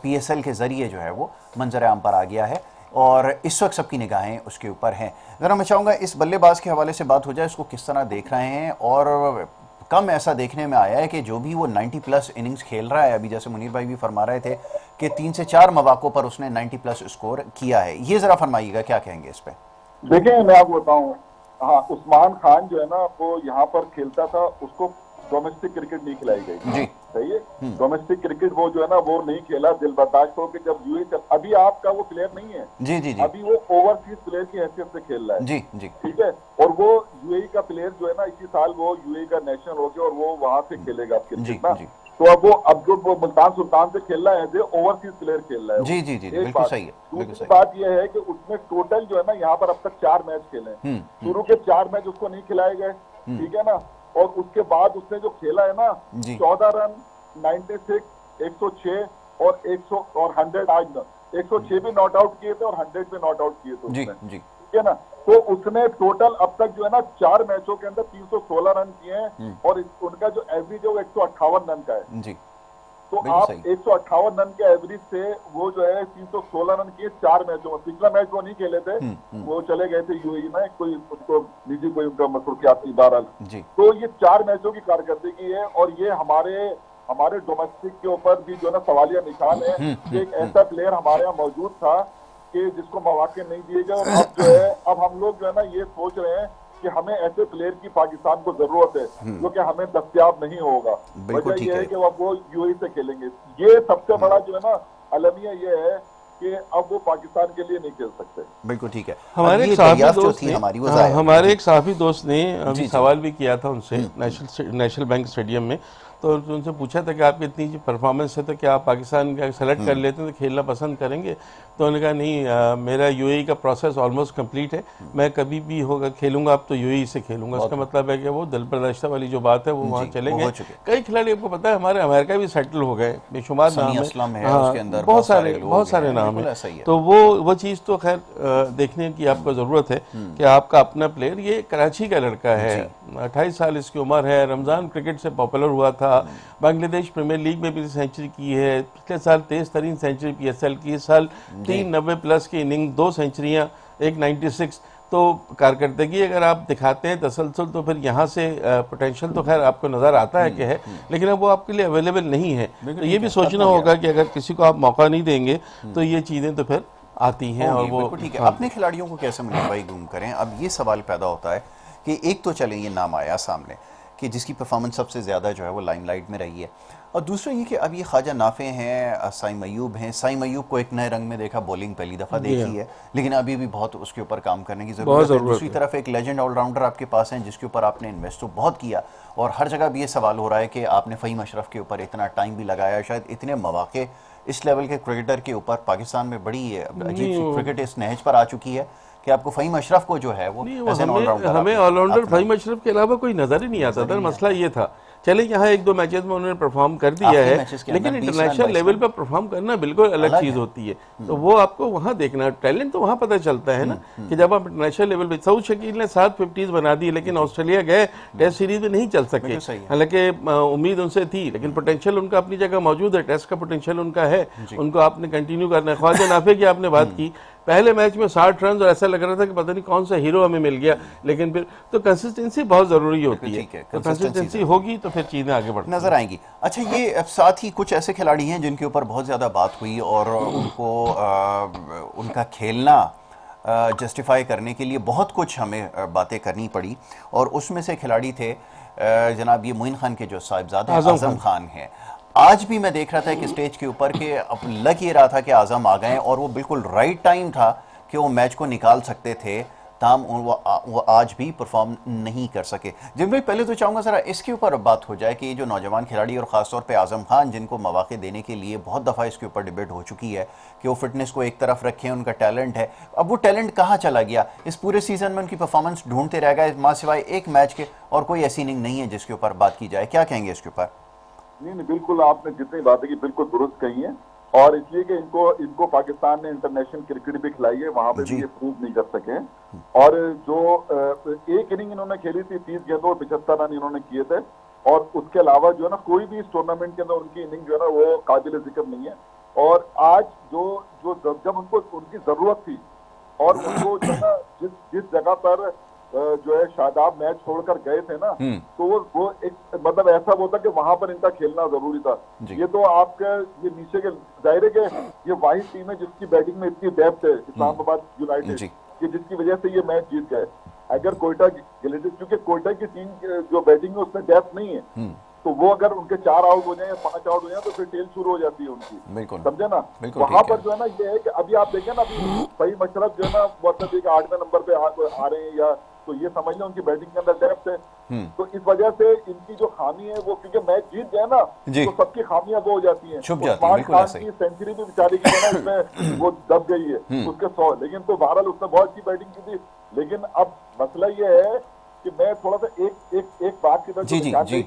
PSL के ज़रिए जो है वो मंजर आम पर आ गया है, और इस वक्त सबकी निगाहें उसके ऊपर हैं। ज़रा मैं चाहूँगा इस बल्लेबाज के हवाले से बात हो जाए, इसको किस तरह देख रहे हैं। और कम ऐसा देखने में आया है कि जो भी वो 90+ इनिंग्स खेल रहा है, अभी जैसे मुनीर भाई भी फरमा रहे थे कि 3 से 4 मौक़ों पर उसने 90+ स्कोर किया है। ये ज़रा फरमाइएगा, क्या कहेंगे इस पर? देखिए मैं आपको बताऊँ, हाँ, उस्मान खान जो है ना वो यहाँ पर खेलता था, उसको डोमेस्टिक क्रिकेट नहीं खिलाई गई जी, सही है। डोमेस्टिक क्रिकेट वो जो है ना वो नहीं खेला, दिल बर्दाश्त हो कि जब यूएई, अभी आपका वो प्लेयर नहीं है जी जी जी, अभी वो ओवरसीज प्लेयर की हैसियत से खेल रहा है जी जी, ठीक है। और वो यूएई का प्लेयर जो है ना इसी साल वो यूएई का नेशनल हो गया और वो वहां से खेलेगा क्रिकेट ना। तो अब जो वो मुल्तान सुल्तान से खेल रहा है, ओवरसीज प्लेयर खेल रहा है जी जी जी, बिल्कुल सही है। दूसरी बात यह है कि उसने टोटल जो है ना यहाँ पर अब तक 4 मैच खेले, शुरू के 4 मैच उसको नहीं खिलाए गए, ठीक है ना। और उसके बाद उसने जो खेला है ना 14 रन, 96, 106 और 100 और 100, आज 106 भी नॉट आउट किए थे और 100 भी नॉट आउट किए थे उसने, ठीक है ना। तो उसने टोटल अब तक जो है ना 4 मैचों के अंदर 316 रन किए हैं, और उनका जो एवरेज है वो 158 रन का है जी। तो आप 158 रन के एवरेज से वो जो है 316 रन किए 4 मैचों में। पिछला मैच वो नहीं खेले थे, वो चले गए थे यूएई में, कोई उसको निजी कोई उनका मसरूफियात थी बहरहाल। तो ये 4 मैचों की कारकर्दगी है, और ये हमारे डोमेस्टिक के ऊपर भी जो है ना सवालिया निशान है कि एक ऐसा प्लेयर हमारे यहाँ मौजूद था कि जिसको मौके नहीं दिए गए। और अब जो है अब हम लोग जो है ना ये सोच रहे हैं कि हमें ऐसे प्लेयर की पाकिस्तान को जरूरत है जो कि हमें दस्तयाब नहीं होगा। वजह यह है कि वो यूएई से खेलेंगे। ये सबसे बड़ा जो है ना अलमिया ये है कि अब वो पाकिस्तान के लिए नहीं खेल सकते। बिल्कुल ठीक है। हमारे एक साहबी दोस्त ने अभी सवाल भी किया था उनसे नेशनल बैंक स्टेडियम में, तो उनसे पूछा था कि आपकी इतनी परफॉर्मेंस है तो क्या आप पाकिस्तान का सेलेक्ट कर लेते हैं तो खेलना पसंद करेंगे? तो उन्होंने कहा नहीं, मेरा यूएई का प्रोसेस ऑलमोस्ट कंप्लीट है, मैं कभी भी होगा खेलूंगा अब तो यूएई से खेलूंगा। उसका मतलब है कि वो दिल बर्दाश्त वाली जो बात है वो वहाँ चले गए। कई खिलाड़ी आपको पता है हमारे अमेरिका भी सेटल हो गए, बेशुमार नाम है, बहुत सारे नाम है। तो वो चीज़ तो खैर देखने की आपको ज़रूरत है कि आपका अपना प्लेयर, ये कराची का लड़का है, 28 साल इसकी उम्र है, रमज़ान क्रिकेट से पॉपुलर हुआ था, बांग्लादेश प्रीमियर लीग में भी सेंचुरी की है, पिछले साल 23 तरीन सेंचुरी PSL की, इस साल 390+ की इनिंग, 2 सेंचुरियां, एक 96। तो कारकर्दगी अगर आप दिखाते हैं तसलसल तो फिर यहाँ से पोटेंशियल तो खैर आपको नज़र आता है कि है, लेकिन अब वो आपके लिए अवेलेबल नहीं है। तो ये भी सोचना होगा कि अगर किसी को आप मौका नहीं देंगे तो ये चीज़ें तो फिर आती हैं। और वो ठीक है, अपने खिलाड़ियों को कैसे मुनीर भाई गुम करें? अब ये सवाल पैदा होता है कि एक तो चले ये नाम आया सामने कि जिसकी परफॉर्मेंस सबसे ज़्यादा जो है वो लाइमलाइट में रही है, और दूसरा ये कि अब ये ख्वाजा नाफे हैं, साइम अयूब हैं। साइम अयूब को एक नए रंग में देखा, बॉलिंग पहली दफ़ा देखी है, लेकिन अभी भी बहुत उसके ऊपर काम करने की ज़रूरत है। दूसरी तरफ एक लेजेंड ऑलराउंडर आपके पास हैं जिसके ऊपर आपने इन्वेस्ट तो बहुत किया, और हर जगह भी ये सवाल हो रहा है कि आपने फ़हीम अशरफ के ऊपर इतना टाइम भी लगाया, शायद इतने मौके इस लेवल के क्रिकेटर के ऊपर पाकिस्तान में बड़ी अजीब सी क्रिकेट इस नहज पर आ चुकी है कि आपको फ़हीम अशरफ को जो है वो हमें ऑलराउंडर फ़हीम अशरफ के अलावा कोई नज़र ही नहीं आता था। मसला ये था चले यहाँ एक दो मैचेस में उन्होंने परफॉर्म कर दिया है, लेकिन इंटरनेशनल लेवल पर परफॉर्म करना बिल्कुल अलग चीज होती है। तो वो आपको वहाँ देखना, टैलेंट तो वहाँ पता चलता है ना कि जब आप इंटरनेशनल लेवल पे, सऊद शकील ने 7 50s बना दी, लेकिन ऑस्ट्रेलिया गए टेस्ट सीरीज में नहीं चल सके। हालांकि उम्मीद उनसे थी, लेकिन पोटेंशियल उनका अपनी जगह मौजूद है, टेस्ट का पोटेंशियल उनका है, उनको आपने कंटिन्यू करना है। ख्वाजा नाफे की आपने बात की, पहले मैच में 60 रन और ऐसा लग रहा था कि पता नहीं कौन सा हीरो हमें मिल गया, लेकिन फिर तो कंसिस्टेंसी बहुत जरूरी होती है। तो कंसिस्टेंसी होगी तो फिर चीजें आगे बढ़ नजर आएंगी। अच्छा, ये साथ ही कुछ ऐसे खिलाड़ी हैं जिनके ऊपर बहुत ज्यादा बात हुई और उनको उनका खेलना जस्टिफाई करने के लिए बहुत कुछ हमें बातें करनी पड़ी, और उसमें से खिलाड़ी थे जनाब ये मोइन खान के जो साहिबजादे आजम खान हैं। आज भी मैं देख रहा था कि स्टेज के ऊपर के अब लग ये रहा था कि आजम आ गए और वो बिल्कुल राइट टाइम था कि वो मैच को निकाल सकते थे, ताम वो आज भी परफॉर्म नहीं कर सके। जिन भाई, पहले तो चाहूँगा ज़रा इसके ऊपर अब बात हो जाए कि ये जो नौजवान खिलाड़ी और ख़ासतौर पे आज़म खान, जिनको मौक़े देने के लिए बहुत दफ़ा इसके ऊपर डिबेट हो चुकी है कि वो फिटनेस को एक तरफ रखें, उनका टैलेंट है, अब वो टैलेंट कहाँ चला गया? इस पूरे सीज़न में उनकी परफॉर्मेंस ढूंढते रह गए, माँ सिवाय एक मैच के और कोई ऐसी इनिंग नहीं है जिसके ऊपर बात की जाए। क्या कहेंगे इसके ऊपर? नहीं, बिल्कुल आपने जितनी बातें की बिल्कुल दुरुस्त कही है, और इसलिए कि इनको पाकिस्तान ने इंटरनेशनल क्रिकेट भी खिलाई है, वहां पे भी ये प्रूव नहीं कर सके। और जो एक इनिंग इन्होंने खेली थी 30 गेंदों और 75 रन इन्होंने किए थे, और उसके अलावा जो है ना कोई भी इस टूर्नामेंट के अंदर उनकी इनिंग जो है ना वो काबिल जिक्र नहीं है। और आज जब उनको उनकी जरूरत थी और उनको जो है ना जिस जगह पर जो है शादाब मैच छोड़कर गए थे ना, तो वो एक मतलब ऐसा होता कि वहां पर इनका खेलना जरूरी था। ये तो आपके ये नीचे के दायरे के ये वाहिद टीम है जिसकी बैटिंग में इतनी डेप्थ है, इस्लामाबाद यूनाइटेड, कि जिसकी वजह से ये मैच जीत गए। अगर कोयटा गिलेटिस, क्योंकि कोयटा की टीम जो बैटिंग है उसमें डेप्थ नहीं है, तो वो अगर उनके 4 आउट हो जाए या 5 आउट हो जाए तो फिर टेल शुरू हो जाती है उनकी, समझे ना। वहां पर जो है ना ये है कि अभी आप देखें ना, अभी सही मशरफ जो है ना मतलब एक 8वें नंबर पे आ रहे हैं, या तो ये समझ लें उनकी बैटिंग के अंदर डेप्थ है। तो इस वजह से इनकी जो खामी है वो, क्योंकि मैच जीत गए ना तो सबकी खामियां वो हो जाती हैं। उस्मान खान की सेंचुरी भी बेचारी की ना इसमें वो दब गई है उसके 100, लेकिन तो बहरहाल उसने बहुत अच्छी बैटिंग की थी। लेकिन अब मसला ये है कि मैं थोड़ा सा एक बात की तरफ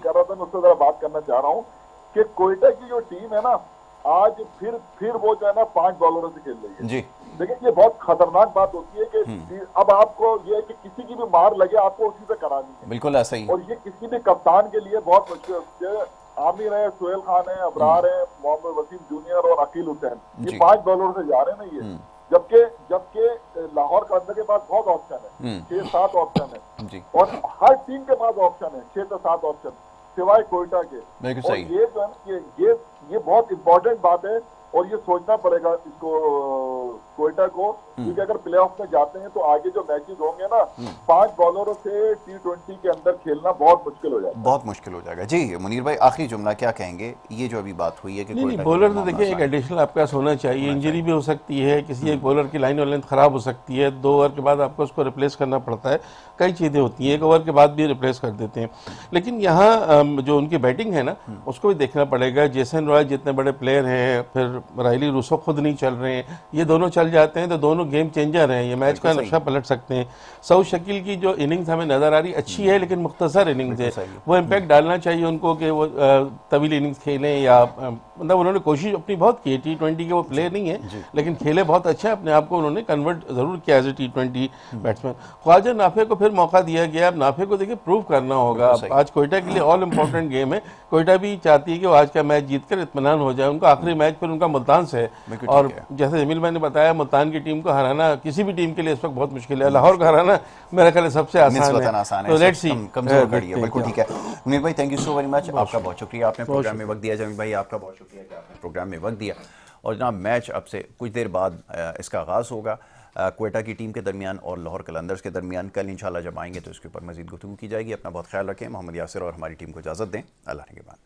कर रहा था, मैं उससे जरा बात करना चाह रहा हूँ कि कोयटा की जो टीम है ना, आज फिर वो जो है ना 5 बॉलरों से खेल रही है। देखिए, ये बहुत खतरनाक बात होती है कि अब आपको ये है कि किसी की भी मार लगे आपको उसी से करानी है, बिल्कुल ऐसा ही। और ये किसी भी कप्तान के लिए बहुत मुश्किल है। आमिर है, सोहेल खान है, अबरार है, मोहम्मद वसीम जूनियर और अकील हुसैन, ये 5 बॉलरों से जा रहे हैं ना ये, जबकि लाहौर का अंदर के पास बहुत ऑप्शन है, 6-7 ऑप्शन है, और हर टीम के पास ऑप्शन है 6 से 7 ऑप्शन सिवाय कोयटा के। और ये जो है ये बहुत इंपॉर्टेंट बात है, और ये सोचना पड़ेगा इसको कोयटा को, क्योंकि अगर प्लेऑफ में जाते हैं तो आगे जो मैचेस होंगे ना 5 बॉलरों से T20 के अंदर खेलना बहुत मुश्किल हो जाएगा, बहुत मुश्किल हो जाएगा। जी मुनीर भाई, आखिरी जुमला क्या कहेंगे? ये जो अभी बात हुई है कि नहीं, बॉलर तो देखिए एक एडिशनल आपके पास होना चाहिए, इंजरी भी हो सकती है, किसी एक बॉलर की लाइन और लेंथ खराब हो सकती है, 2 ओवर के बाद आपको उसको रिप्लेस करना पड़ता है, कई चीज़ें होती हैं, 1 ओवर के बाद भी रिप्लेस कर देते हैं। लेकिन यहाँ जो उनकी बैटिंग है ना उसको भी देखना पड़ेगा। जेसन रॉय जितने बड़े प्लेयर हैं, फिर राइली रूसो खुद नहीं चल रहे हैं, ये दोनों चल जाते हैं तो दोनों गेम चेंजर हैं, ये मैच का नक्शा पलट सकते हैं। सऊद शकील की जो इनिंग्स हमें नजर आ रही अच्छी है, लेकिन मुख्तसर इनिंग्स है, वो इम्पैक्ट डालना चाहिए उनको कि वो तवील इनिंग्स खेलें, या मतलब उन्होंने कोशिश अपनी बहुत की है। T20 के वो प्लेयर नहीं है, लेकिन खेले बहुत अच्छा है, अपने आप को उन्होंने कन्वर्ट जरूर किया as a T20 batsman. Khawaja Nafay को फिर मौका दिया गया, अब नाफे को देखिए प्रूव करना होगा। आज कोयटा के लिए ऑल इंपॉर्टेंट गेम है, कोयटा भी चाहती है कि वो आज का मैच जीतकर इत्मीनान हो जाए। उनका आखिरी मैच फिर उनका मुल्तान से है, और जैसे जमील भाई ने बताया, मुल्तान की टीम को हराना किसी भी टीम के लिए इस वक्त बहुत मुश्किल है, लाहौर का हराना मेरा ख्याल सबसे आसान है। तो लेट्स सी, बिल्कुल ठीक है। मुनीर भाई, thank you so very much, आपका बहुत शुक्रिया, आपने प्रोग्राम में वक्त दिया। जमील भाई, आपका बहुत शुक्रिया कि आपने प्रोग्राम में वक्त दिया। और जनाब, मैच अब से कुछ देर बाद इसका आगाज़ होगा कोयटा की टीम के दरमियान और लाहौर कलंदर्स के दरमियान। कल इंशाल्लाह जब आएंगे तो इसके ऊपर मज़ीद गुफ्तगू की जाएगी। अपना बहुत ख्याल रखें। मोहम्मद यासिर और हमारी टीम को इजाज़त दें। अल्लाह के बाद।